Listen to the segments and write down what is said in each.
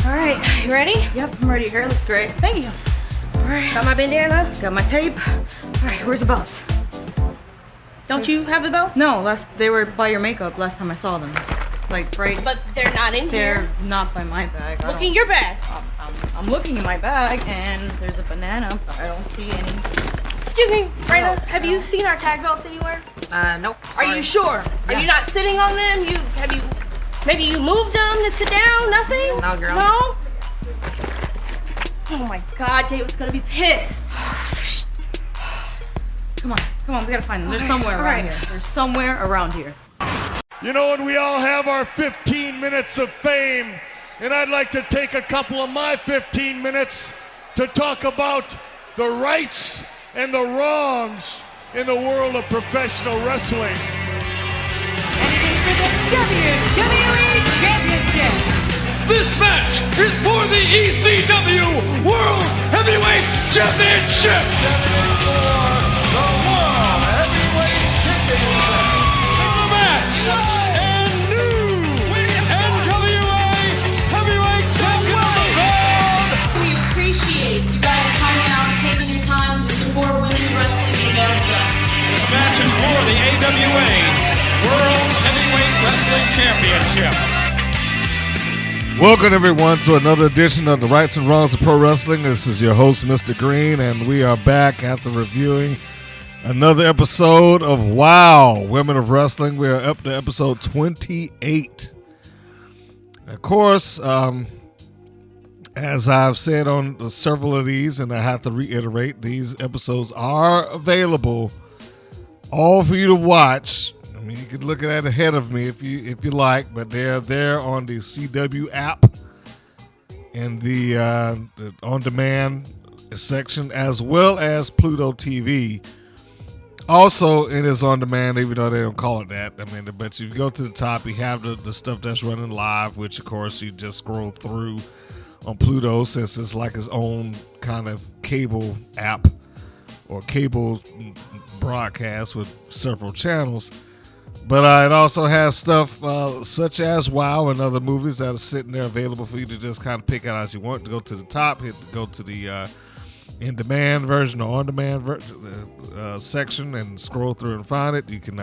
All right, you ready? Yep, I'm ready. Hair looks great. Thank you. All right. Got my bandana. Got my tape. All right, where's the belts? Don't you have the belts? No, they were by your makeup last time I saw them. Like, right. But they're not in They're here. not by my bag. Look in your bag. I'm looking in my bag, and there's a banana, but I don't see any. Excuse me, Raina, belts. have you seen our tag belts anywhere? Nope. Are you sure? Yeah. Are you not sitting on them? Maybe you moved them to sit down? Nothing? No, girl. No? Oh my God, David's gonna be pissed. Come on, we gotta find them. They're somewhere around here. They're somewhere around here. You know, and we all have our 15 minutes of fame, and I'd like to take a couple of my 15 minutes to talk about the rights and the wrongs in the world of professional wrestling. And it is for the WWE Championship. This match is for the ECW World Heavyweight Championship. The World Heavyweight Championship. The match and new NWA Heavyweight Champion. We appreciate you guys coming out and taking your time to support women's wrestling in America. This match is for the AWA World Heavyweight Wrestling Championship. Welcome, everyone, to another edition of the Rights and Wrongs of Pro Wrestling. This is your host, Mr. Green, and we are back after reviewing another episode of WOW, Women of Wrestling. We are up to episode 28. Of course, as I've said on several of these, and I have to reiterate, these episodes are available all for you to watch. I mean, you could look at it ahead of me if you like, but they're there on the CW app in the on-demand section, as well as Pluto TV. Also, it is on demand, even though they don't call it that. I mean, but you go to the top, you have the stuff that's running live, which of course you just scroll through on Pluto, since it's like its own kind of cable app or cable broadcast with several channels. But it also has stuff such as WOW and other movies that are sitting there available for you to just kind of pick out as you want. To go to the top, go to the in-demand version or on-demand section and scroll through and find it. You can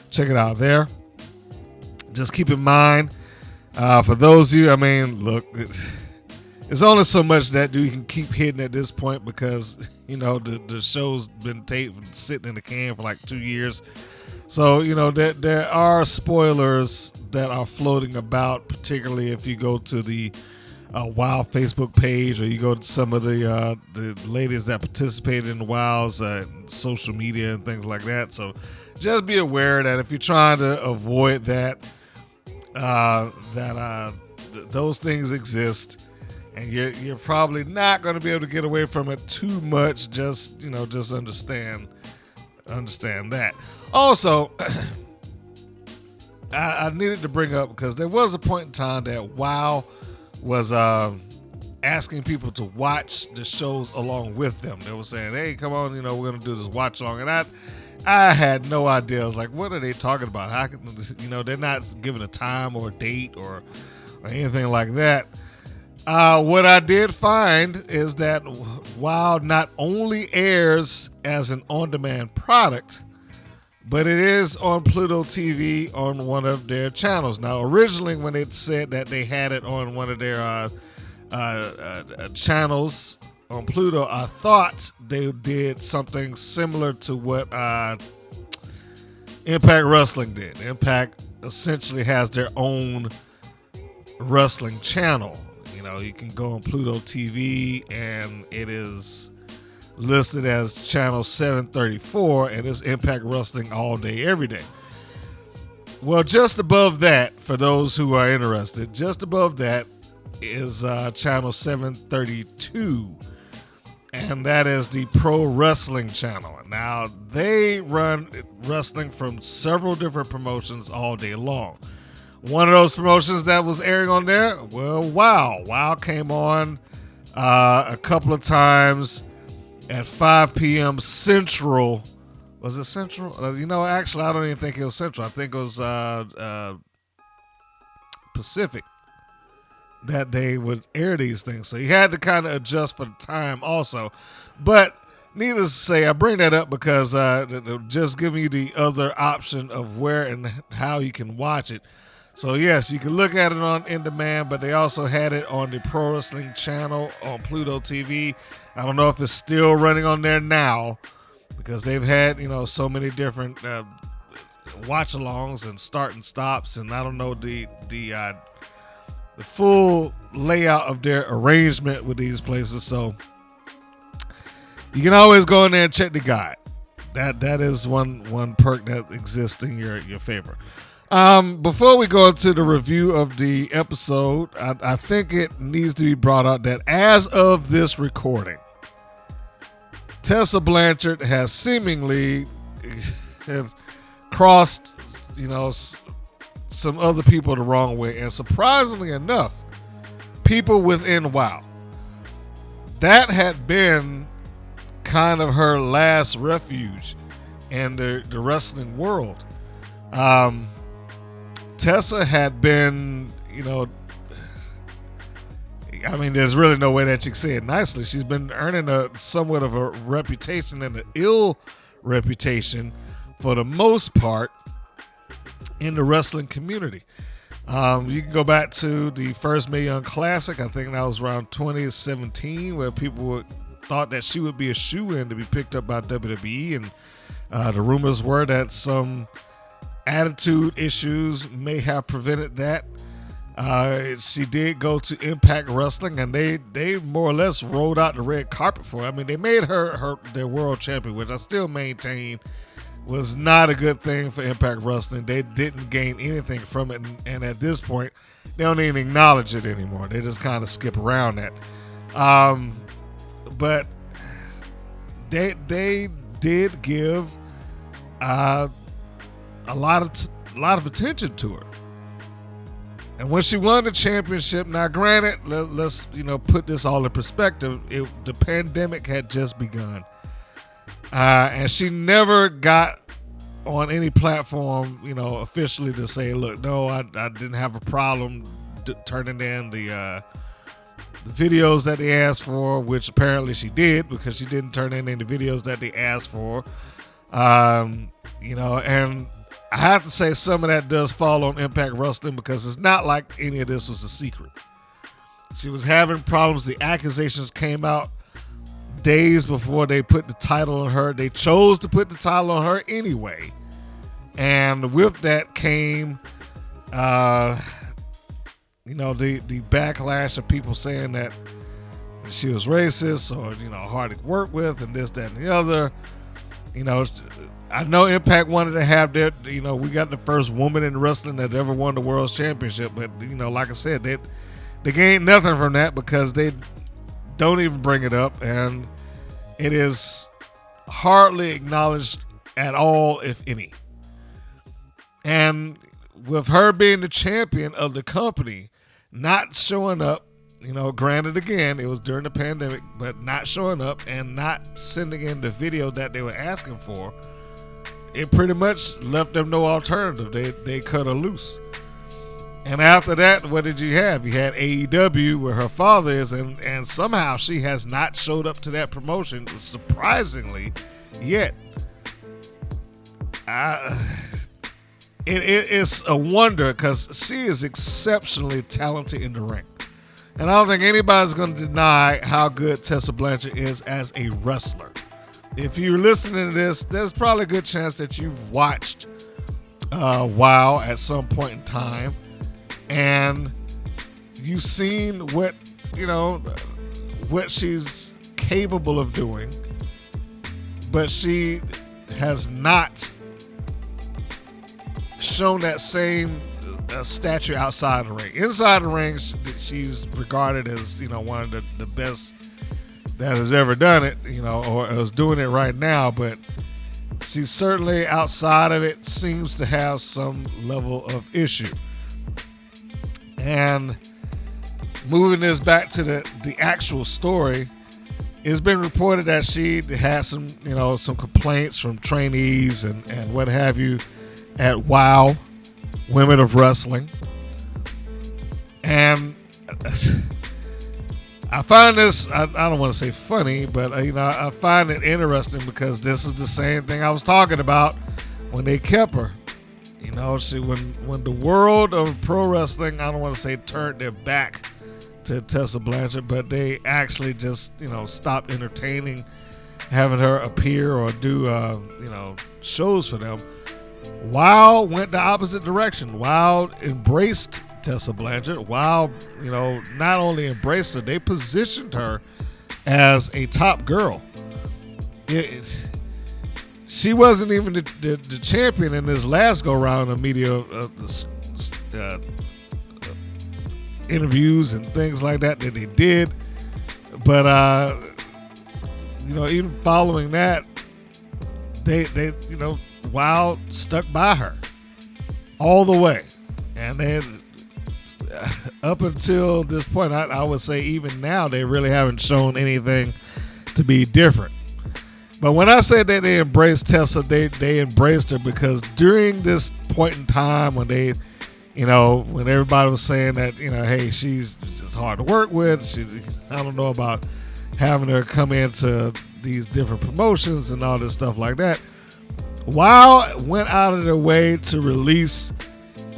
check it out there. Just keep in mind, for those of you, I mean, look, it's only so much that you can keep hitting at this point because, you know, the show's been taped and sitting in the can for like 2 years. So, you know, there are spoilers that are floating about, particularly if you go to the WOW Facebook page, or you go to some of the ladies that participated in the WOW's social media and things like that. So just be aware that if you're trying to avoid that, those things exist, and you're probably not going to be able to get away from it too much. Just understand that. Also, I needed to bring up, because there was a point in time that WOW was asking people to watch the shows along with them. They were saying, hey, come on, we're going to do this watch along. And I had no idea. I was like, what are they talking about? How can, they're not giving a time or a date or anything like that. What I did find is that WOW not only airs as an on-demand product, but it is on Pluto TV on one of their channels. Now, originally, when it said that they had it on one of their channels on Pluto, I thought they did something similar to what Impact Wrestling did. Impact essentially has their own wrestling channel. You can go on Pluto TV, and it is listed as channel 734, and it's Impact Wrestling all day, every day. Well, just above that, for those who are interested, just above that is channel 732, and that is the Pro Wrestling channel. Now, they run wrestling from several different promotions all day long. One of those promotions that was airing on there, well, WOW. WOW came on a couple of times at 5 p.m. Central. Was it Central? Actually, I don't even think it was Central. I think it was Pacific. that they would air these things. So he had to kind of adjust for the time also. But needless to say, I bring that up because just giving you the other option of where and how you can watch it. So yes, you can look at it on In Demand, but they also had it on the Pro Wrestling channel on Pluto TV. I don't know if it's still running on there now because they've had, so many different watch-alongs and start and stops, and I don't know the full layout of their arrangement with these places. So you can always go in there and check the guide. That is one perk that exists in your favor. Before we go into the review of the episode, I think it needs to be brought up that as of this recording, Tessa Blanchard has seemingly crossed, some other people the wrong way. And surprisingly enough, people within WoW, that had been kind of her last refuge in the wrestling world. Tessa had been, there's really no way that you can say it nicely. She's been earning somewhat of a reputation, and an ill reputation for the most part in the wrestling community. You can go back to the first Mae Young Classic. I think that was around 2017, where people thought that she would be a shoo-in to be picked up by WWE, and the rumors were that some attitude issues may have prevented that. She did go to Impact Wrestling, and they more or less rolled out the red carpet for her. I mean, they made her their world champion, which I still maintain was not a good thing for Impact Wrestling. They didn't gain anything from it, and at this point, they don't even acknowledge it anymore. They just kind of skip around that. But they did give a lot of attention to her. And when she won the championship, now granted, let's put this all in perspective. The pandemic had just begun, and she never got on any platform, officially to say, "Look, no, I didn't have a problem turning in the videos that they asked for," which apparently she did, because she didn't turn in any videos that they asked for. And I have to say some of that does fall on Impact Wrestling, because it's not like any of this was a secret. She was having problems. The accusations came out days before they put the title on her. They chose to put the title on her anyway. And with that came, the backlash of people saying that she was racist or, hard to work with and this, that, and the other. I know Impact wanted to have their, we got the first woman in wrestling that ever won the World Championship. But, like I said, they gained nothing from that, because they don't even bring it up. And it is hardly acknowledged at all, if any. And with her being the champion of the company, not showing up, granted, again, it was during the pandemic, but not showing up and not sending in the video that they were asking for, it pretty much left them no alternative. They cut her loose. And after that, what did you have? You had AEW, where her father is, and somehow she has not showed up to that promotion, surprisingly, yet. It's a wonder, because she is exceptionally talented in the ring. And I don't think anybody's going to deny how good Tessa Blanchard is as a wrestler. If you're listening to this, there's probably a good chance that you've watched WoW at some point in time, and you've seen what she's capable of doing, but she has not shown that same stature outside the ring. Inside the ring, she's regarded as one of the best that has ever done it, or is doing it right now. But she certainly, outside of it, seems to have some level of issue. And moving this back to the actual story, it's been reported that she had some complaints from trainees and what have you at WoW, Women of Wrestling. And I find this, I don't want to say funny, but I find it interesting because this is the same thing I was talking about when they kept her. See, when the world of pro wrestling, I don't want to say turned their back to Tessa Blanchard, but they actually just, stopped entertaining having her appear or do, shows for them. Wild went the opposite direction. Wild embraced Tessa Blanchard. Wild, not only embraced her, they positioned her as a top girl. She wasn't even the champion in this last go round of media interviews and things like that they did. But even following that, they Wild stuck by her all the way, and then up until this point, I would say even now they really haven't shown anything to be different. But when I say that they embraced Tessa, they embraced her because during this point in time when they, when everybody was saying that, hey, she's just hard to work with. I don't know about having her come into these different promotions and all this stuff like that. Wild went out of their way to release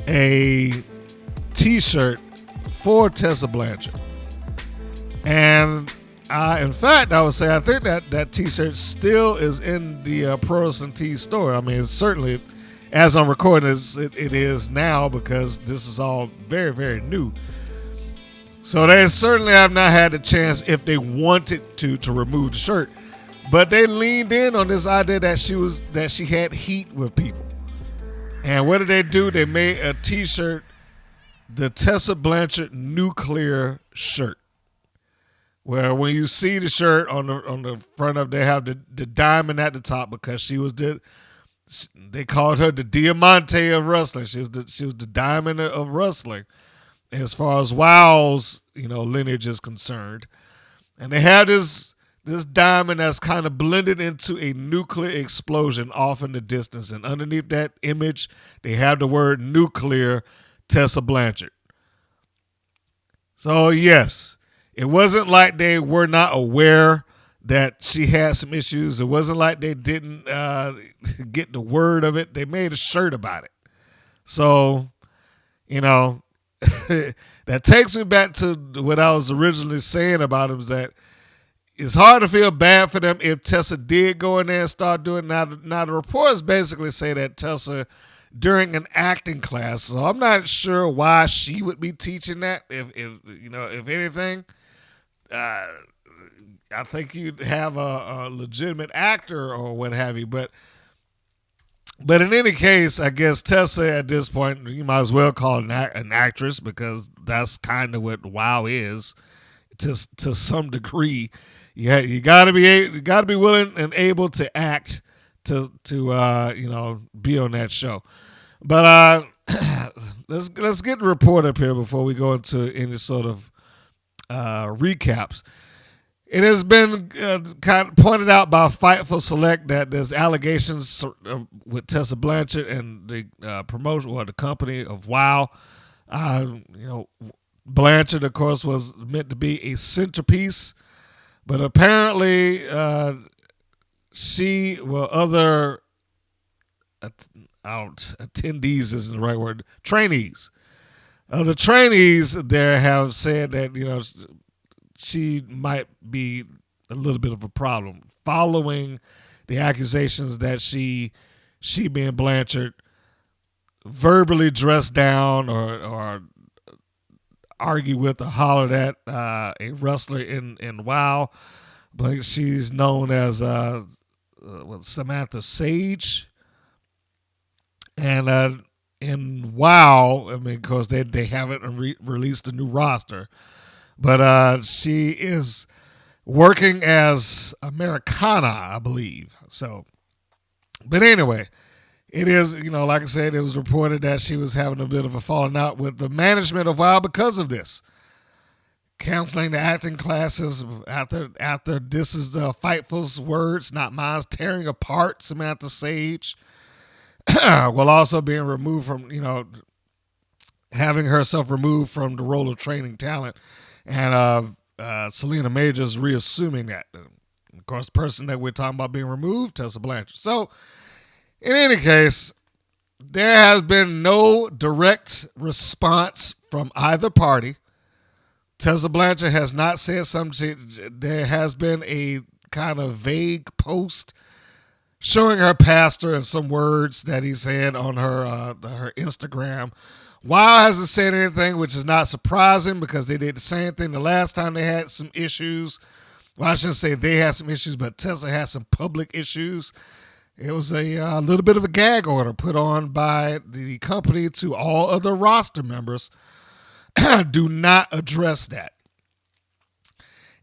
a T-shirt for Tessa Blanchard. And in fact, I would say I think that T-shirt still is in the Pro Wrestling Tees store. I mean, it's certainly, as I'm recording this, it is now because this is all very, very new. So they certainly have not had the chance, if they wanted to remove the shirt. But they leaned in on this idea that she had heat with people. And what did they do? They made a T-shirt, the Tessa Blanchard Nuclear shirt, where when you see the shirt on the front of, they have the diamond at the top because they called her the Diamante of wrestling. She was the diamond of wrestling as far as Wild's lineage is concerned. And they have this diamond that's kind of blended into a nuclear explosion off in the distance. And underneath that image, they have the word nuclear Tessa Blanchard. So yes, it wasn't like they were not aware that she had some issues. It wasn't like they didn't get the word of it. They made a shirt about it. So, that takes me back to what I was originally saying about them, is that it's hard to feel bad for them if Tessa did go in there and start doing. Now the reports basically say that Tessa, during an acting class, so I'm not sure why she would be teaching that. If anything, I think you'd have a legitimate actor or what have you. But in any case, I guess Tessa at this point, you might as well call it an actress, because that's kind of what WoW is to some degree. You got to be willing and able to act to be on that show. But let's get the report up here before we go into any sort of recaps. It has been kind of pointed out by Fightful Select that there's allegations with Tessa Blanchard and the promotion or the company of WoW. Blanchard, of course, was meant to be a centerpiece, but apparently other attendees isn't the right word, trainees. The trainees there have said that, she might be a little bit of a problem following the accusations that she being Blanchard verbally dressed down or argue with or hollered at a wrestler in WoW. But she's known as Samantha Sage. And in WoW, of course, they haven't released a new roster. But she is working as Americana, I believe. So, but anyway, it is, like I said, it was reported that she was having a bit of a falling out with the management of WoW because of this. Canceling the acting classes after this is the Fightful's words, not mine, tearing apart Samantha Sage. While also being removed from, having herself removed from the role of training talent, and Selena Majors reassuming that. Of course, the person that we're talking about being removed, Tessa Blanchard. So, in any case, there has been no direct response from either party. Tessa Blanchard has not said something. There has been a kind of vague post showing her pastor and some words that he said on her Instagram. WoW hasn't said anything, which is not surprising because they did the same thing the last time they had some issues. Well, I shouldn't say they had some issues, but Tessa had some public issues. It was a little bit of a gag order put on by the company to all other roster members. Do not address that.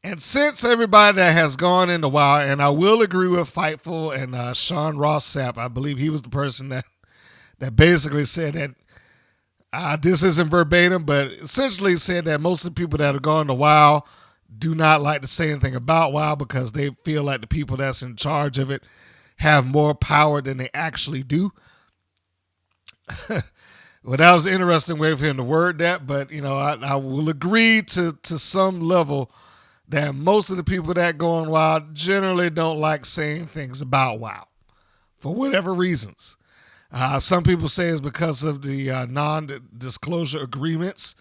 And since everybody that has gone into WoW, and I will agree with Fightful and Sean Ross Sapp, I believe he was the person that basically said that this isn't verbatim, but essentially said that most of the people that have gone to WoW do not like to say anything about WoW because they feel like the people that's in charge of it have more power than they actually do. Well, that was an interesting way for him to word that, but I will agree to some level that most of the people that go on WoW generally don't like saying things about WoW for whatever reasons. Some people say it's because of the non-disclosure agreements,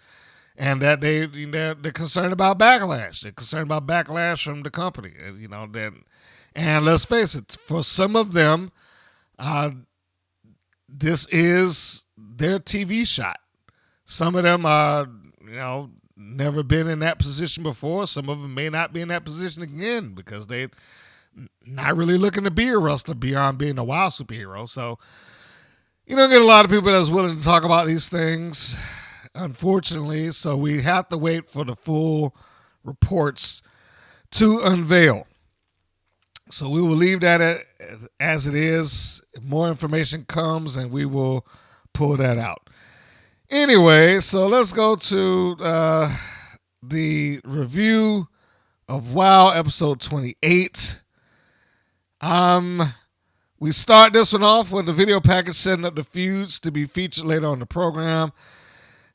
and that they're concerned about backlash. They're concerned about backlash from the company. And let's face it, for some of them, this is their TV shot. Some of them are, never been in that position before. Some of them may not be in that position again because they're not really looking to be a wrestler beyond being a WoW superhero. So you don't get a lot of people that's willing to talk about these things, unfortunately. So we have to wait for the full reports to unveil. So we will leave that as it is. If more information comes, and we will pull that out. Anyway, so let's go to the review of WoW episode 28. We start this one off with the video package setting up the feuds to be featured later on the program.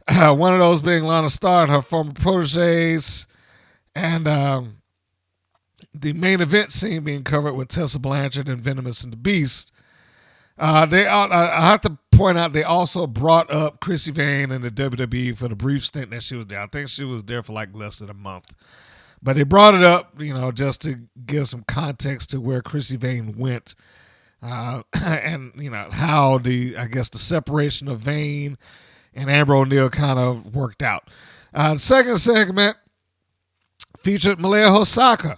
One of those being Lana Starr and her former proteges, and the main event scene being covered with Tessa Blanchard and Venomous and the Beast. I have to point out they also brought up Chrissy Vane in the WWE for the brief stint that she was there. I think she was there for like less than a month. But they brought it up, just to give some context to where Chrissy Vane went. And, how the separation of Vane and Amber O'Neal kind of worked out. The second segment featured Malaya Hosaka,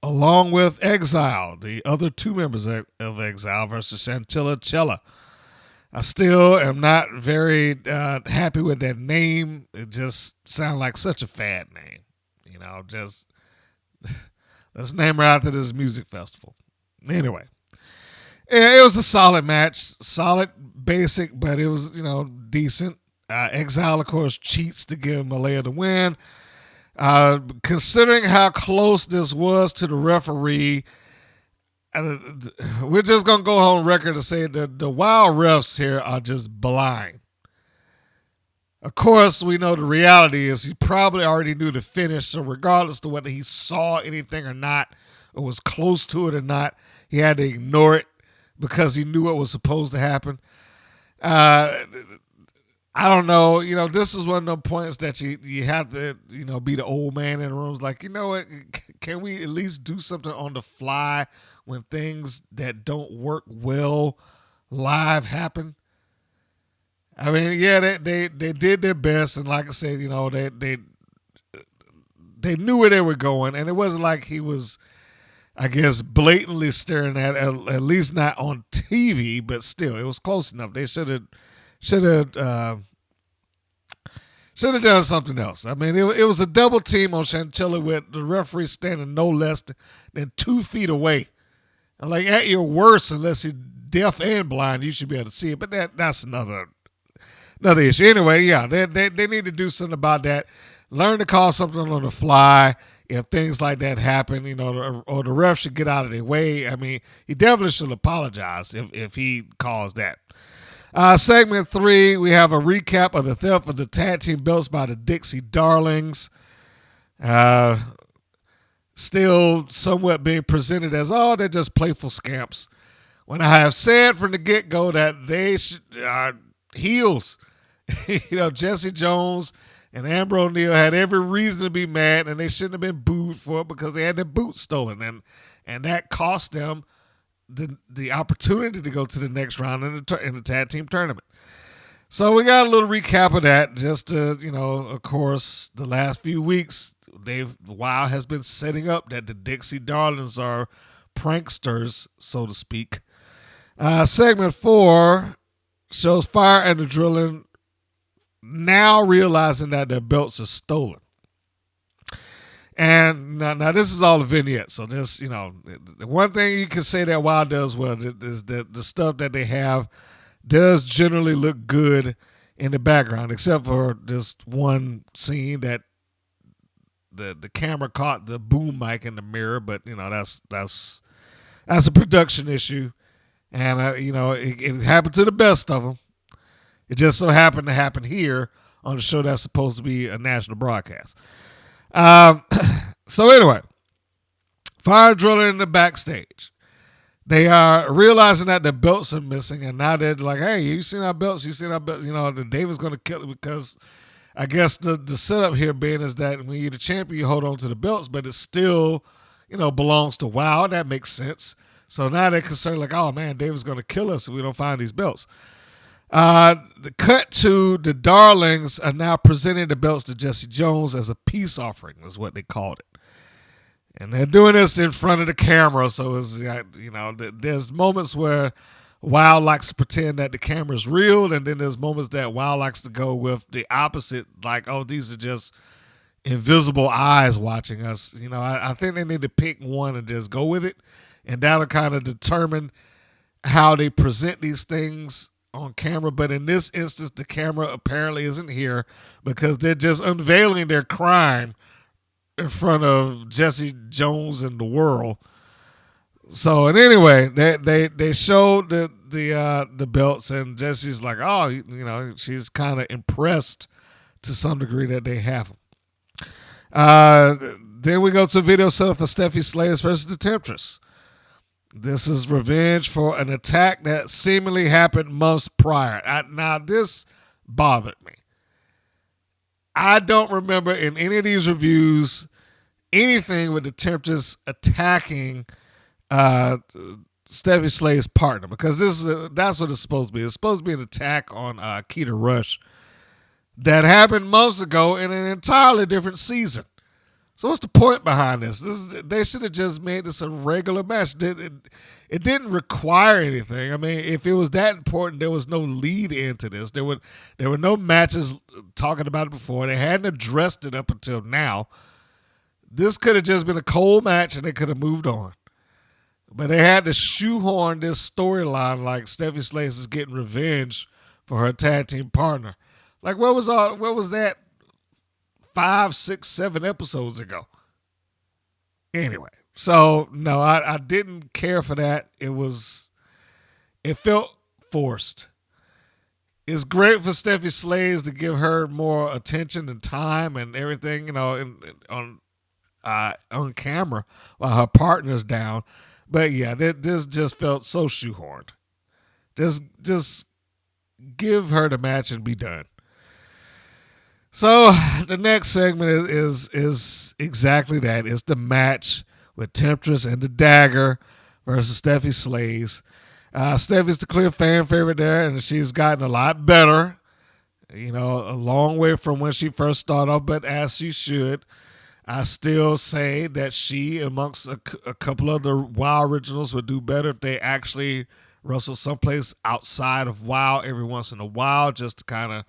along with Exile, the other two members of Exile versus Chantilla Chella. I still am not very happy with that name. It just sounds like such a fad name. Let's name her after this music festival. Anyway, it was a solid match. Solid, basic, but it was, decent. Exile, of course, cheats to give Malaya the win. Considering how close this was to the referee, we're just going to go on record and say that the WoW refs here are just blind. Of course, we know the reality is he probably already knew the finish, so regardless of whether he saw anything or not, or was close to it or not, he had to ignore it because he knew what was supposed to happen. I don't know. This is one of the points that you have to, be the old man in the room. It's like, what? Can we at least do something on the fly when things that don't work well live happen? I mean, yeah, they did their best, and like I said, they knew where they were going, and it wasn't like he was, I guess, blatantly staring at least not on TV, but still, it was close enough. They should have done something else. I mean, it was a double team on Chantilla with the referee standing no less than 2 feet away. And like at your worst, unless you're deaf and blind, you should be able to see it. But that's another issue. Anyway, yeah, they need to do something about that. Learn to call something on the fly if things like that happen, or the ref should get out of their way. I mean, he definitely should apologize if he calls that. Segment 3, we have a recap of the theft of the tag team belts by the Dixie Darlings. Still somewhat being presented as, oh, they're just playful scamps. When I have said from the get-go that they are heels. Jesse Jones and Amber O'Neal had every reason to be mad, and they shouldn't have been booed for it because they had their boots stolen. And that cost them the opportunity to go to the next round in the tag team tournament. So we got a little recap of that. Just to, of course, the last few weeks, WoW has been setting up that the Dixie Darlings are pranksters, so to speak. Segment 4 shows Fire and the Drilling now realizing that their belts are stolen. And now this is all a vignette. So this, the one thing you can say that WoW does well is that the stuff that they have does generally look good in the background, except for this one scene that the camera caught the boom mic in the mirror. But that's a production issue, and it happened to the best of them. It just so happened to happen here on a show that's supposed to be a national broadcast. So anyway, Fire Drilling in the backstage. They are realizing that the belts are missing, and now they're like, hey, you seen our belts? That David's going to kill it, because I guess the setup here being is that when you're the champion, you hold on to the belts, but it still, belongs to WoW. That makes sense. So now they're concerned like, oh man, David's going to kill us if we don't find these belts. The cut to the Darlings are now presenting the belts to Jesse Jones as a peace offering, is what they called it. And they're doing this in front of the camera, so it's, there's moments where WoW likes to pretend that the camera's real, and then there's moments that WoW likes to go with the opposite, like, oh, these are just invisible eyes watching us. I think they need to pick one and just go with it, and that'll kind of determine how they present these things on camera. But in this instance, the camera apparently isn't here because they're just unveiling their crime in front of Jesse Jones and the world. So, and anyway, they showed the belts, and Jesse's like, oh, she's kind of impressed to some degree that they have them. Then we go to a video set up for Steffi Slayers versus the Temptress. This is revenge for an attack that seemingly happened months prior. Now, this bothered me. I don't remember in any of these reviews anything with the Temptress attacking Steffi Slayer's partner, because that's what it's supposed to be. It's supposed to be an attack on Keita Rush that happened months ago in an entirely different season. So what's the point behind this? They should have just made this a regular match. It didn't require anything. I mean, if it was that important, there was no lead into this. There were no matches talking about it before. They hadn't addressed it up until now. This could have just been a cold match, and they could have moved on. But they had to shoehorn this storyline like Steffi Slayers is getting revenge for her tag team partner. Like, what was that 5, 6, 7 episodes ago? Anyway, so no, I didn't care for that. It felt forced. It's great for Steffi Slayers to give her more attention and time and everything, on camera while her partner's down. But yeah, this just felt so shoehorned. Just give her the match and be done. So the next segment is exactly that. It's the match with Temptress and the Dagger versus Steffi Slayers. Steffi's the clear fan favorite there, and she's gotten a lot better. A long way from when she first started off, but as she should. I still say that she, amongst a couple of the WoW originals, would do better if they actually wrestle someplace outside of WoW every once in a while, just to kind of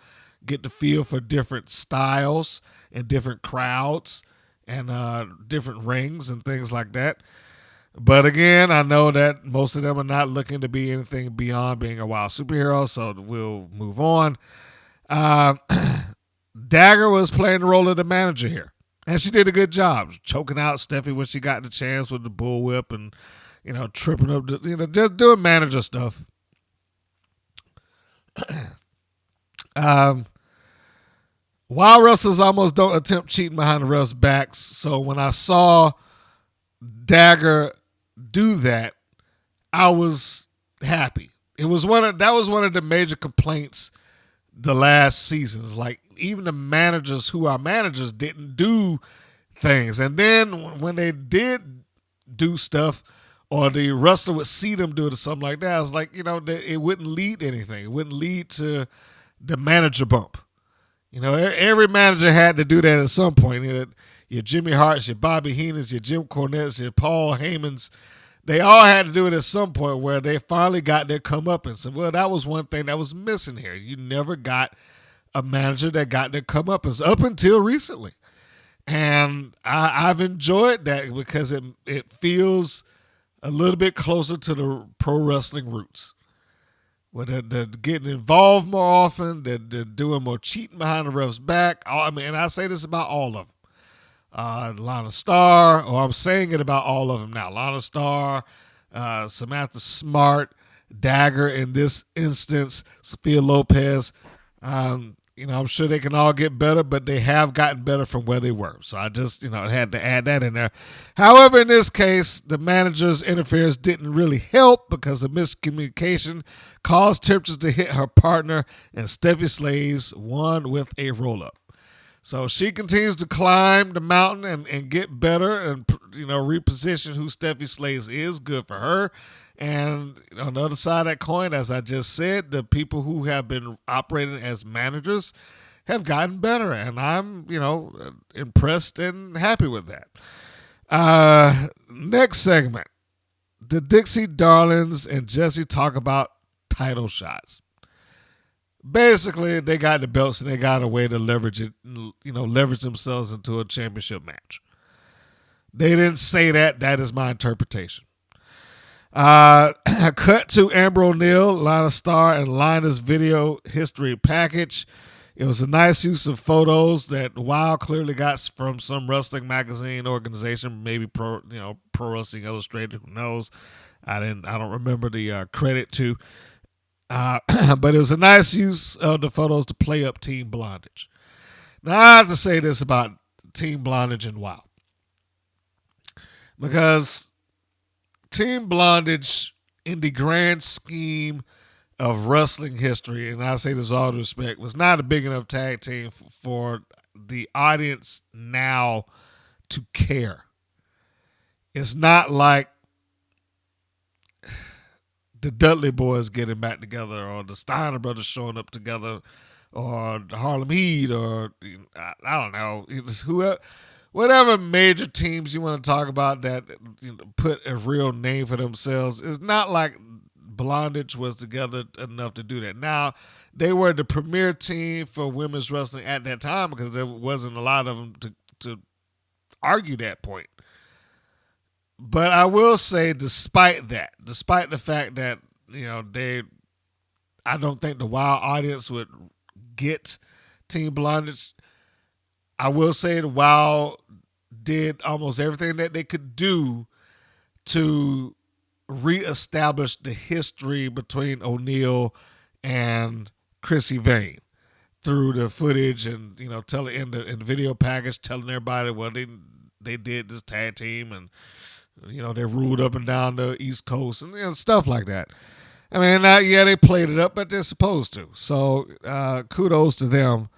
get the feel for different styles and different crowds and different rings and things like that. But again, I know that most of them are not looking to be anything beyond being a WoW superhero, so we'll move on. Dagger was playing the role of the manager here. And she did a good job choking out Steffi when she got the chance with the bullwhip and, tripping up, just doing manager stuff. Wild wrestlers almost don't attempt cheating behind the refs' backs. So when I saw Dagger do that, I was happy. That was one of the major complaints the last seasons. Like, even the managers who are managers didn't do things. And then when they did do stuff, or the wrestler would see them do it or something like that, I was like, it wouldn't lead to anything. It wouldn't lead to the manager bump. Every manager had to do that at some point. Your Jimmy Harts, your Bobby Heenans, your Jim Cornettes, your Paul Heymans, they all had to do it at some point where they finally got their comeuppance. And well, that was one thing that was missing here. You never got a manager that got their comeuppance up until recently. And I've enjoyed that because it feels a little bit closer to the pro wrestling roots. Where they're getting involved more often, they're doing more cheating behind the ref's back. And I say this about all of them. Lana Starr, or I'm saying it about all of them now. Lana Starr, Samantha Smart, Dagger in this instance, Sophia Lopez. I'm sure they can all get better, but they have gotten better from where they were. So I just, had to add that in there. However, in this case, the manager's interference didn't really help because the miscommunication caused Temptress to hit her partner, and Steffi Slays won with a roll-up. So she continues to climb the mountain and get better and, reposition who Steffi Slays is. Good for her. And on the other side of that coin, as I just said, the people who have been operating as managers have gotten better. And I'm, impressed and happy with that. Next segment. The Dixie Darlings and Jesse talk about title shots. Basically, they got the belts and they got a way to leverage it, leverage themselves into a championship match. They didn't say that. That is my interpretation. Cut to Amber O'Neal, Lana Starr, and Lana's video history package. It was a nice use of photos that Wild clearly got from some wrestling magazine organization, maybe Pro Wrestling Illustrated. Who knows? I don't remember the credit to. But it was a nice use of the photos to play up Team Blondage. Now I have to say this about Team Blondage and Wild, because Team Blondage, in the grand scheme of wrestling history, and I say this with all due respect, was not a big enough tag team for the audience now to care. It's not like the Dudley Boys getting back together, or the Steiner Brothers showing up together, or the Harlem Heat, or I don't know, whoever. Whatever major teams you want to talk about that put a real name for themselves, it's not like Blondage was together enough to do that. Now, they were the premier team for women's wrestling at that time because there wasn't a lot of them to argue that point. But I will say, despite the fact that, I don't think the Wild audience would get Team Blondage, I will say the Wild did almost everything that they could do to reestablish the history between O'Neal and Chrissy Vane through the footage and, telling in the video package, telling everybody, well, they did this tag team and, they ruled up and down the East Coast and stuff like that. I mean, they played it up, but they're supposed to. So kudos to them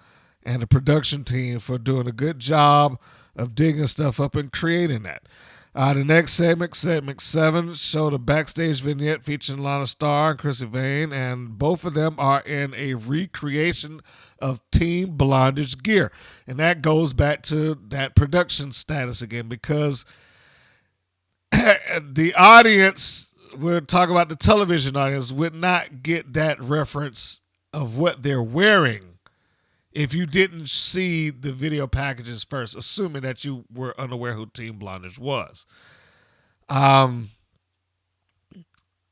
and the production team for doing a good job of digging stuff up and creating that. The next segment 7, showed a backstage vignette featuring Lana Starr and Chrissy Vane, and both of them are in a recreation of Team Blondage gear. And that goes back to that production status again, because the audience, we're talking about the television audience, would not get that reference of what they're wearing if you didn't see the video packages first, assuming that you were unaware who Team Blondage was.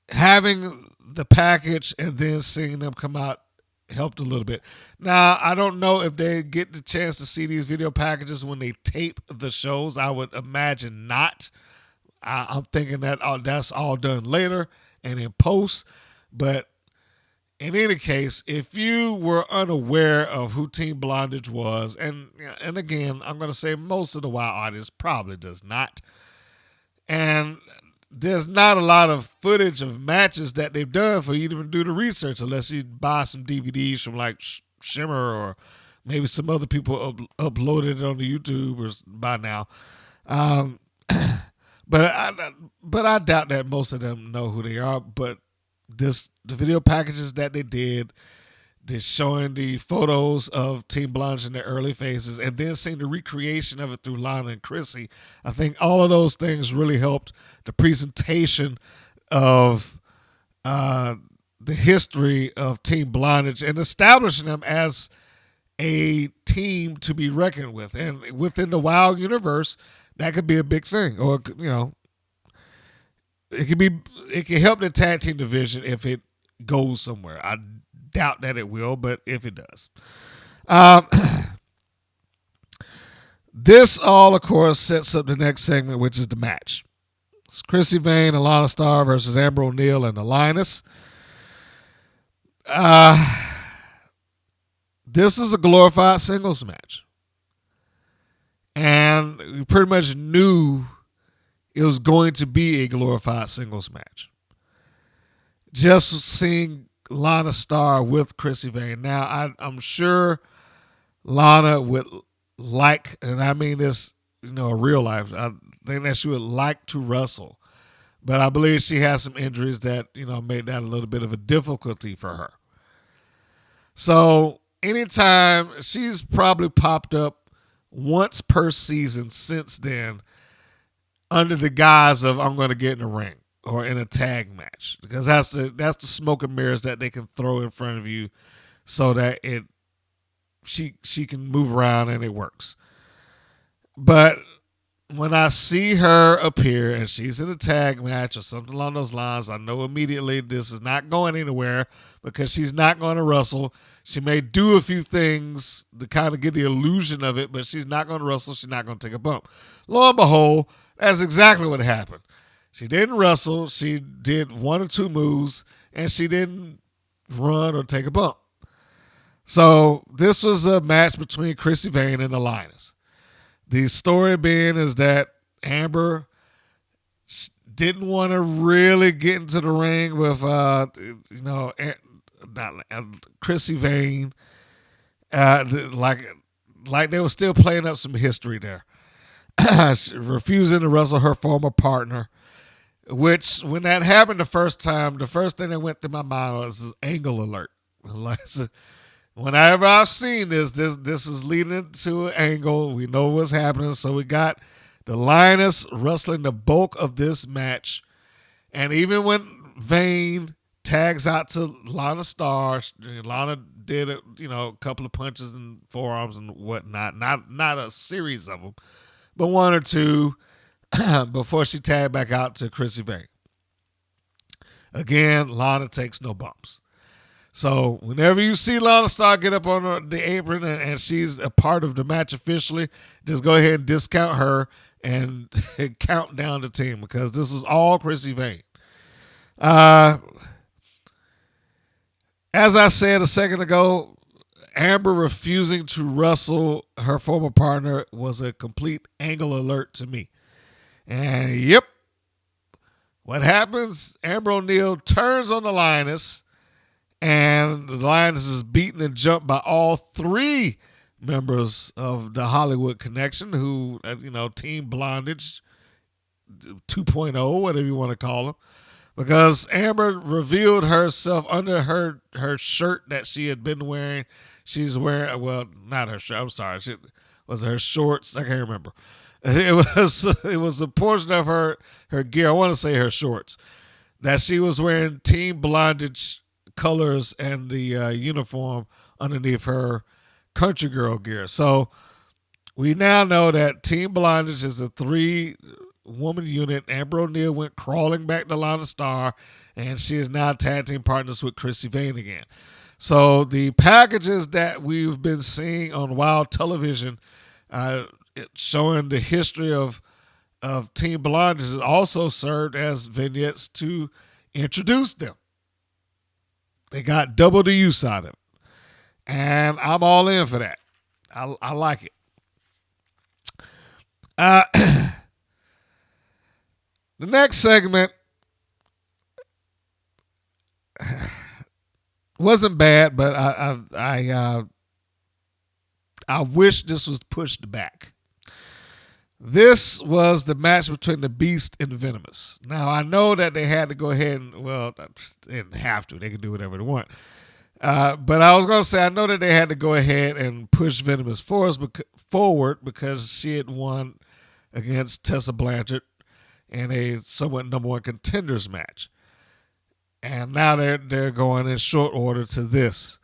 Having the package and then seeing them come out helped a little bit. Now, I don't know if they get the chance to see these video packages when they tape the shows. I would imagine not. I'm thinking that that's all done later and in post. But in any case, if you were unaware of who Team Blondage was, and again, I'm going to say most of the WoW audience probably does not, and there's not a lot of footage of matches that they've done for you to do the research unless you buy some DVDs from like Shimmer or maybe some other people uploaded it on the YouTube or by now. But I doubt that most of them know who they are. But the video packages that they did, they're showing the photos of Team Blanche in their early phases, and then seeing the recreation of it through Lana and Chrissy. I think all of those things really helped the presentation of the history of Team Blondage and establishing them as a team to be reckoned with. And within the WoW universe, that could be a big thing. Or, it can help the tag team division if it goes somewhere. I doubt that it will, but if it does. This all, of course, sets up the next segment, which is the match. It's Chrissy Vane and Lana Starr versus Amber O'Neal and Alliance. This is a glorified singles match. And we pretty much knew it was going to be a glorified singles match. Just seeing Lana Starr with Chrissy Vane. Now, I'm sure Lana would like, and I mean this, in real life, I think that she would like to wrestle. But I believe she has some injuries that, made that a little bit of a difficulty for her. So, anytime, she's probably popped up once per season since then under the guise of I'm going to get in a ring or in a tag match, because that's the smoke and mirrors that they can throw in front of you so that she can move around and it works. But when I see her appear and she's in a tag match or something along those lines, I know immediately this is not going anywhere because she's not going to wrestle. She may do a few things to kind of get the illusion of it, but she's not going to wrestle. She's not going to take a bump. Lo and behold, that's exactly what happened. She didn't wrestle. She did one or two moves, and she didn't run or take a bump. So this was a match between Chrissy Vane and Alliance. The story being is that Amber didn't want to really get into the ring with, Chrissy Vane. Like they were still playing up some history there. Refusing to wrestle her former partner, which when that happened the first time, the first thing that went through my mind was angle alert. Whenever I've seen this is leading to an angle. We know what's happening. So we got the Lioness wrestling the bulk of this match. And even when Vane tags out to Lana Starr, Lana did a couple of punches and forearms and whatnot. Not a series of them, but one or two before she tagged back out to Chrissy Vane. Again, Lana takes no bumps. So whenever you see Lana Starr get up on the apron and she's a part of the match officially, just go ahead and discount her and count down the team, because this is all Chrissy Vane. As I said a second ago, Amber refusing to wrestle her former partner was a complete angle alert to me. And yep, what happens? Amber O'Neal turns on the Lioness, and the Lioness is beaten and jumped by all three members of the Hollywood Connection, who, Team Blondage 2.0, whatever you want to call them. Because Amber revealed herself under her shirt that she had been wearing. She's wearing, well, not her shirt, I'm sorry. It was her shorts. I can't remember. It was a portion of her gear. I want to say her shorts. That she was wearing Team Blondage colors and the uniform underneath her country girl gear. So we now know that Team Blondage is a 3-woman unit. Amber O'Neal went crawling back to Lana Starr, and she is now tag team partners with Chrissy Vane again. So the packages that we've been seeing on Wild Television, showing the history of Team Blondage, has also served as vignettes to introduce them. They got double the use out of it. And I'm all in for that. I like it. The next segment wasn't bad, but I wish this was pushed back. This was the match between the Beast and Venomous. Now, I know that they had to go ahead and, well, they didn't have to. They could do whatever they want. But I was going to say, I know that they had to go ahead and push Venomous forward because she had won against Tessa Blanchard in a somewhat number one contenders match. And now they're going in short order to this.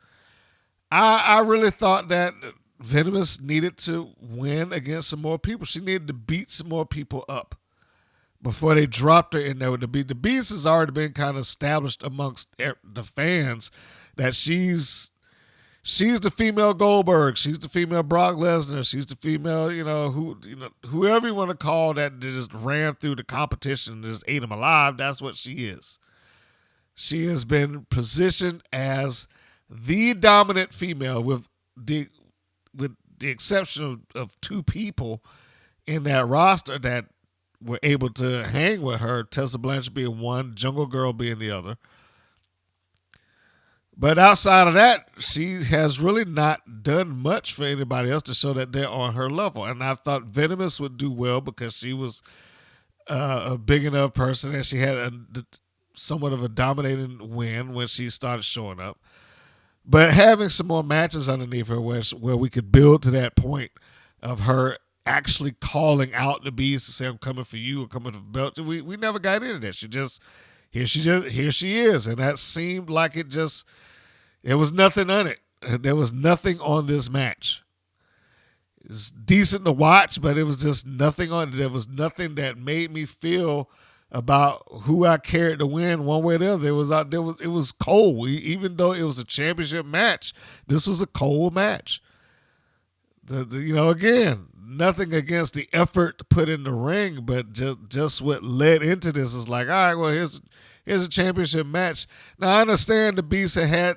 I really thought that Venomous needed to win against some more people. She needed to beat some more people up before they dropped her in there with the Beast. The Beast has already been kind of established amongst the fans that she's the female Goldberg. She's the female Brock Lesnar. She's the female, whoever you want to call that just ran through the competition and just ate them alive. That's what she is. She has been positioned as the dominant female with the exception of two people in that roster that were able to hang with her, Tessa Blanchard being one, Jungle Girl being the other. But outside of that, she has really not done much for anybody else to show that they're on her level. And I thought Venomous would do well because she was a big enough person and she had somewhat of a dominating win when she started showing up. But having some more matches underneath her where we could build to that point of her actually calling out the Beast to say, I'm coming for you, or coming for the belt. We never got into that. Here she is. And that seemed like there was nothing on it. There was nothing on this match. It's decent to watch, but it was just nothing on it. There was nothing that made me feel about who I cared to win one way or the other. It was cold. Even though it was a championship match, this was a cold match. Again, nothing against the effort put in the ring, but just what led into this is like, all right, well, here's a championship match. Now, I understand the Beast had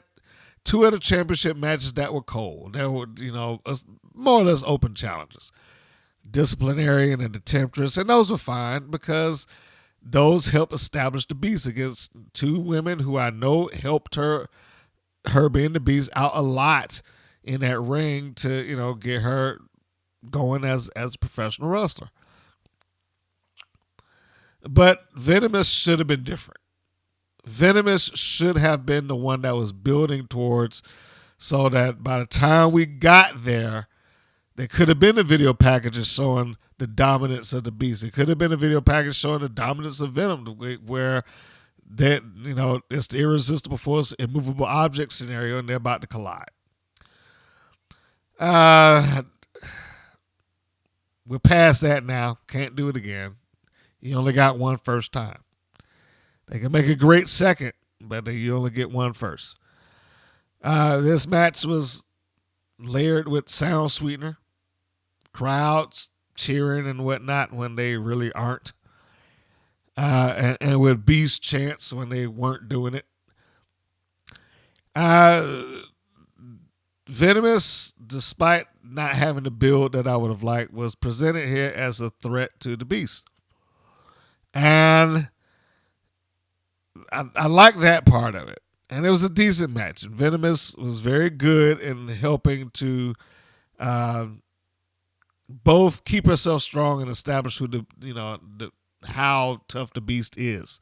two other championship matches that were cold. They were, more or less open challenges. Disciplinarian and the Temptress, and those were fine because those helped establish the Beast against two women who I know helped her being the Beast out a lot in that ring to, get her going as a professional wrestler. But Venomous should have been different. Venomous should have been the one that was building towards so that by the time we got there could have been a video package showing the dominance of the Beast. It could have been a video package showing the dominance of Venom, where it's the irresistible force, immovable object scenario, and they're about to collide. We're past that now. Can't do it again. You only got one first time. They can make a great second, but you only get one first. This match was layered with sound sweetener, crowds cheering and whatnot when they really aren't, and with Beast chants when they weren't doing it. Venomous, despite not having the build that I would have liked, was presented here as a threat to the Beast. And I like that part of it. And it was a decent match. And Venomous was very good in helping to both keep herself strong and establish how tough the Beast is.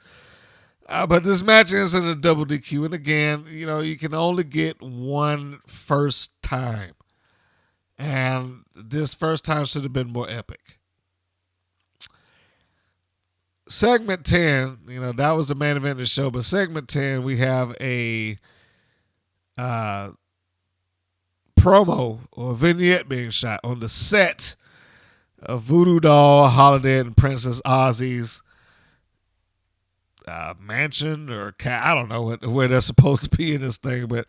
But this match isn't a double DQ. And again, you can only get one first time. And this first time should have been more epic. Segment 10, that was the main event of the show. But segment 10, we have a promo or vignette being shot on the set of Voodoo Doll, Holiday, and Princess Ozzy's mansion or I don't know where they're supposed to be in this thing, but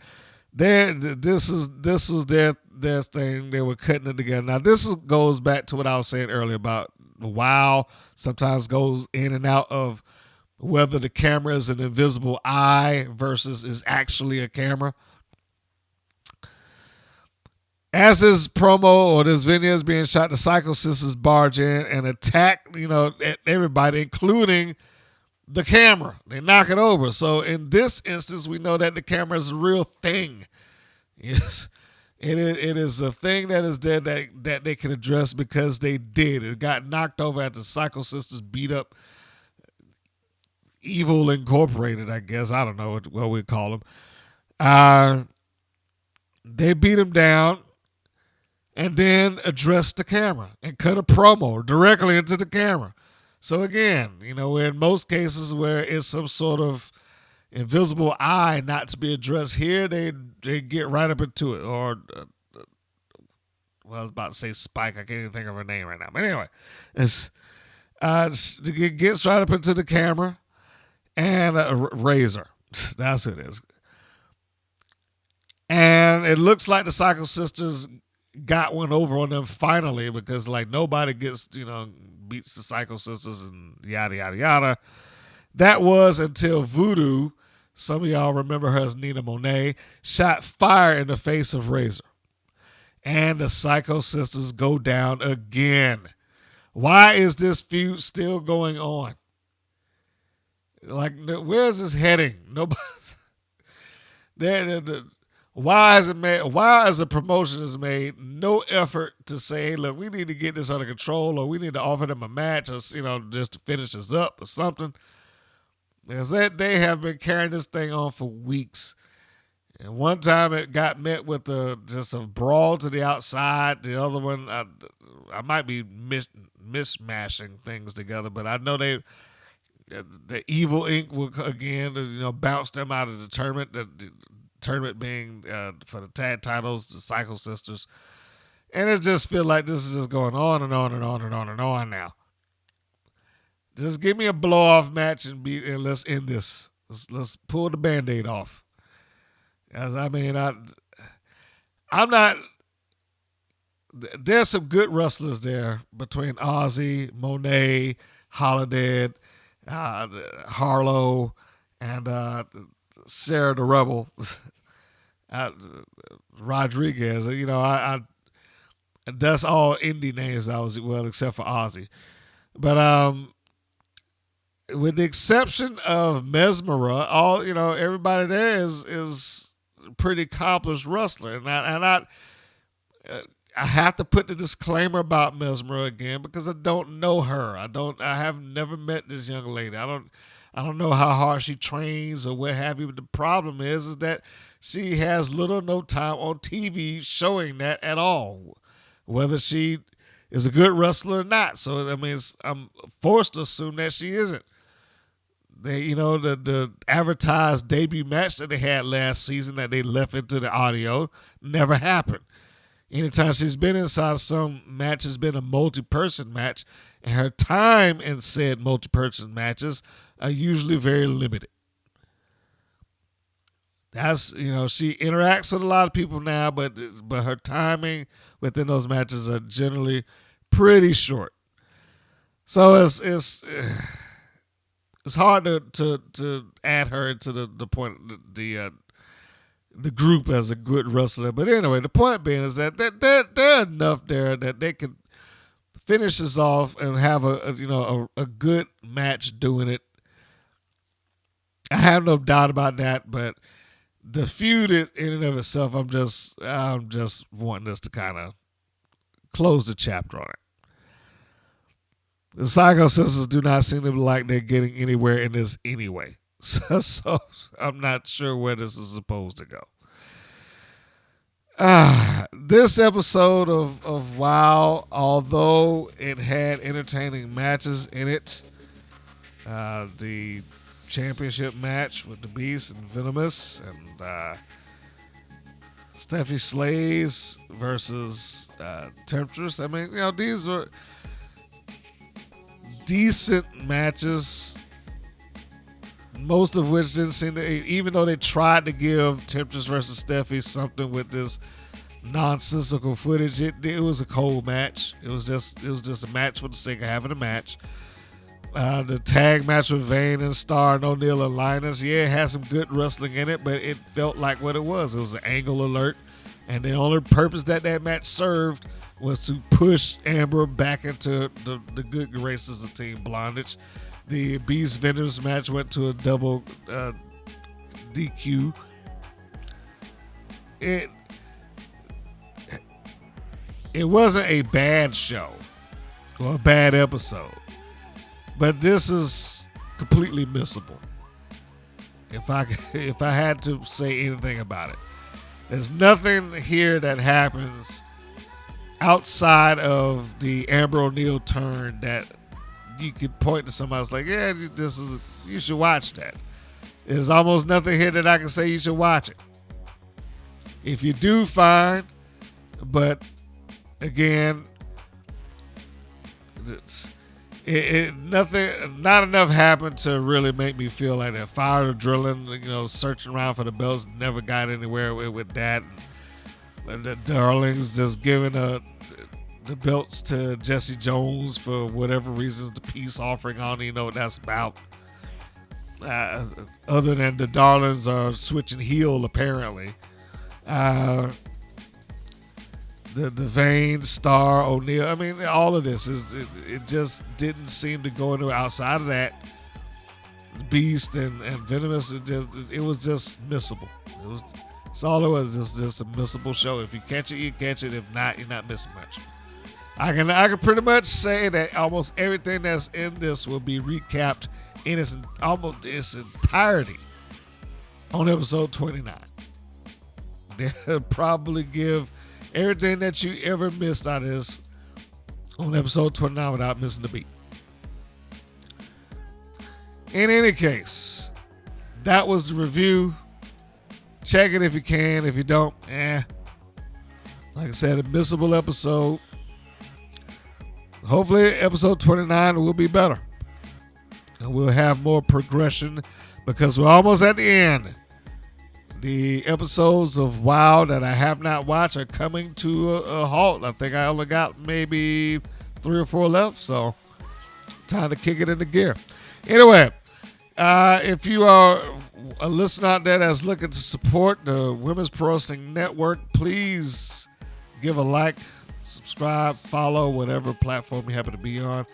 this was their thing. They were cutting it together. Now this goes back to what I was saying earlier about WoW sometimes goes in and out of whether the camera is an invisible eye versus is actually a camera. As this promo or this video is being shot, the Psycho Sisters barge in and attack, at everybody, including the camera. They knock it over. So in this instance, we know that the camera is a real thing. Yes, it is a thing that is there that they can address because they did. It got knocked over after the Psycho Sisters beat up Evil Incorporated, I guess. I don't know what we call them. They beat him down and then addressed the camera and cut a promo directly into the camera. So again, in most cases where it's some sort of invisible eye not to be addressed, here they get right up into it. Or, I was about to say Spike. I can't even think of her name right now. But anyway, it gets right up into the camera and Razor. That's who it is. And it looks like the Psycho Sisters got one over on them finally, because nobody gets, beats the Psycho Sisters and yada, yada, yada. That was until Voodoo, some of y'all remember her as Nina Monet, shot fire in the face of Razor. And the Psycho Sisters go down again. Why is this feud still going on? Where's this heading? Nobody's... Why is it made? Why, as the promotion is made, no effort to say, hey, look, we need to get this under control, or we need to offer them a match, or just to finish this up or something? Because they have been carrying this thing on for weeks. And one time it got met with just a brawl to the outside. The other one, I might be mismashing things together, but I know the Evil Inc. will again, bounce them out of the tournament. The tournament being for the tag titles, the Psycho Sisters. And it just feels like this is just going on and on and on and on and on now. Just give me a blow-off match and let's end this. Let's pull the Band-Aid off. As I'm not... There's some good wrestlers there between Ozzy, Monet, Holiday, Harlow, and Sarah the Rebel, Rodriguez. That's all indie names except for Ozzy. But with the exception of Mesmera, everybody there is a pretty accomplished wrestler, and I have to put the disclaimer about Mesmera again because I don't know her. I have never met this young lady. I don't know how hard she trains or what have you, but the problem is that she has little or no time on TV showing that at all, whether she is a good wrestler or not. So, I'm forced to assume that she isn't. The advertised debut match that they had last season that they left into the audio never happened. Anytime she's been inside some match, has been a multi-person match, and her time in said multi-person matches are usually very limited. That's, she interacts with a lot of people now, but her timing within those matches are generally pretty short. So it's hard to add her into the point, the group as a good wrestler. But anyway, the point being is that they're enough there that they can finish this off and have a good match doing it. I have no doubt about that, but the feud in and of itself, I'm just wanting us to kind of close the chapter on it. The Psycho Sisters do not seem to be like they're getting anywhere in this anyway. So I'm not sure where this is supposed to go. This episode of WoW, although it had entertaining matches in it, the championship match with the Beast and Venomous and Steffi Slays versus Temptress. These were decent matches, most of which didn't seem to, even though they tried to give Temptress versus Steffi something with this nonsensical footage, it was a cold match. It was just a match for the sake of having a match. The tag match with Vane and Starr and O'Neal and Linus, yeah, it had some good wrestling in it, but it felt like what it was. It was an angle alert, and the only purpose that match served was to push Amber back into the good graces of Team Blondage. The Beast Venomous match went to a double DQ. It wasn't a bad show or a bad episode, but this is completely missable. If I had to say anything about it, there's nothing here that happens outside of the Amber O'Neal turn that you could point to somebody else like, yeah, you should watch that. There's almost nothing here that I can say you should watch it. If you do, fine, but again, not enough happened to really make me feel like that. Fire adrenaline, searching around for the belts, never got anywhere with that. And the Darlings just giving the belts to Jesse Jones for whatever reasons, the peace offering. I don't even know what that's about. Other than the Darlings are switching heel, apparently. The Vane, Starr, O'Neal. I mean, all of this it just didn't seem to go into outside of that. Beast and Venomous. It was just missable. That's all it was. It was just a missable show. If you catch it, you catch it. If not, you're not missing much. I can pretty much say that almost everything that's in this will be recapped in its entirety on episode 29. They'll probably give everything that you ever missed out of this on episode 29 without missing a beat. In any case, that was the review. Check it if you can. If you don't, like I said, a missable episode. Hopefully episode 29 will be better. And we'll have more progression because we're almost at the end. The episodes of WoW that I have not watched are coming to a halt. I think I only got maybe 3 or 4 left, so time to kick it into gear. Anyway, if you are a listener out there that's looking to support the Women's Pro Wrestling Network, please give a like, subscribe, follow, whatever platform you happen to be on.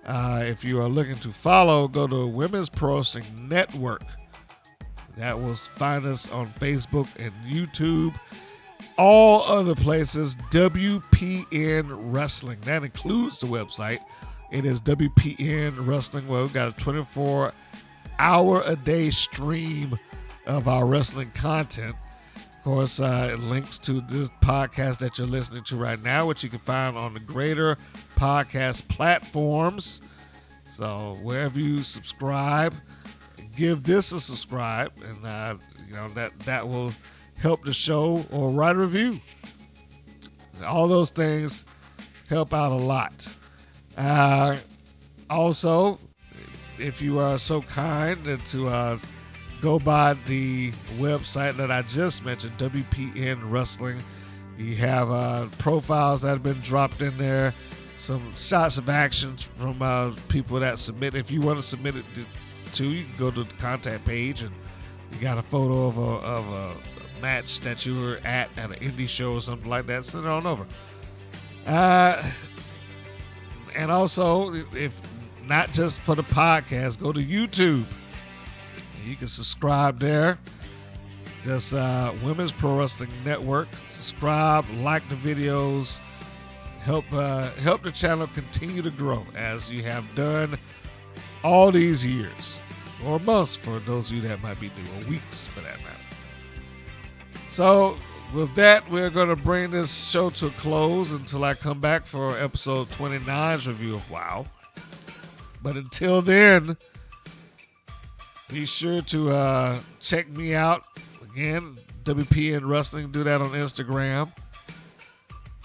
If you are looking to follow, go to Women's Pro Wrestling Network. That will find us on Facebook and YouTube. All other places, WPN Wrestling. That includes the website. It is WPN Wrestling. Well, we've got a 24-hour-a-day stream of our wrestling content. Of course, it links to this podcast that you're listening to right now, which you can find on the greater podcast platforms. So wherever you subscribe, give this a subscribe, and that will help the show, or write a review. All those things help out a lot. Also, if you are so kind to go by the website that I just mentioned, WPN Wrestling, you have profiles that have been dropped in there, some shots of action from people that submit. If you want to submit it to, you can go to the contact page, and you got a photo of a match that you were at an indie show or something like that. Send it on over. And also, if not just for the podcast, go to YouTube. You can subscribe there. Just Women's Pro Wrestling Network. Subscribe, like the videos, help the channel continue to grow as you have done all these years, or months for those of you that might be new, or weeks for that matter. So with that, we're going to bring this show to a close until I come back for episode 29's review of WoW. But until then, be sure to check me out. Again, WPN Wrestling, do that on Instagram.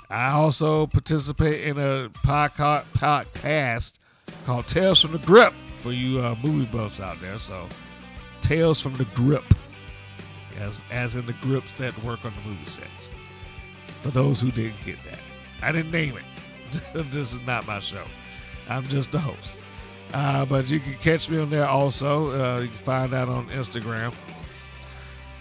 I also participate in a podcast called Tales from the Grip for you movie buffs out there. So, Tales from the Grip, as in the grips that work on the movie sets. For those who didn't get that, I didn't name it. This is not my show. I'm just the host. But you can catch me on there also. You can find that on Instagram.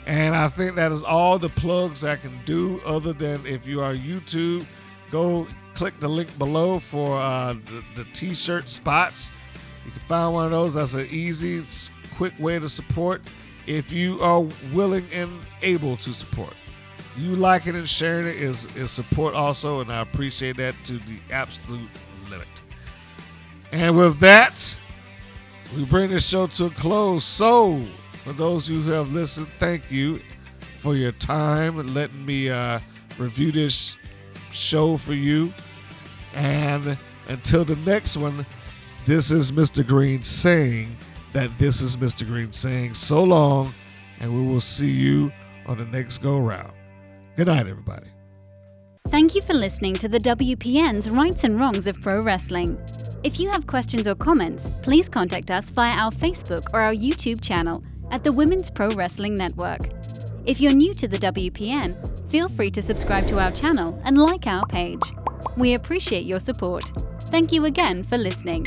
And I think that is all the plugs I can do, other than if you are YouTube, go click the link below for the t-shirt spots. You can find one of those. That's an easy, quick way to support if you are willing and able to support. You liking and sharing it is support also, and I appreciate that to the absolute limit. And with that, we bring this show to a close. So, for those who have listened, thank you for your time and letting me review this show for you. And until the next one, this is Mr. Green saying that this is Mr. Green saying so long, and we will see you on the next go-round. Good night, everybody. Thank you for listening to the WPN's Rights and Wrongs of Pro Wrestling. If you have questions or comments, please contact us via our Facebook or our YouTube channel at the Women's Pro Wrestling Network. If you're new to the WPN, feel free to subscribe to our channel and like our page. We appreciate your support. Thank you again for listening.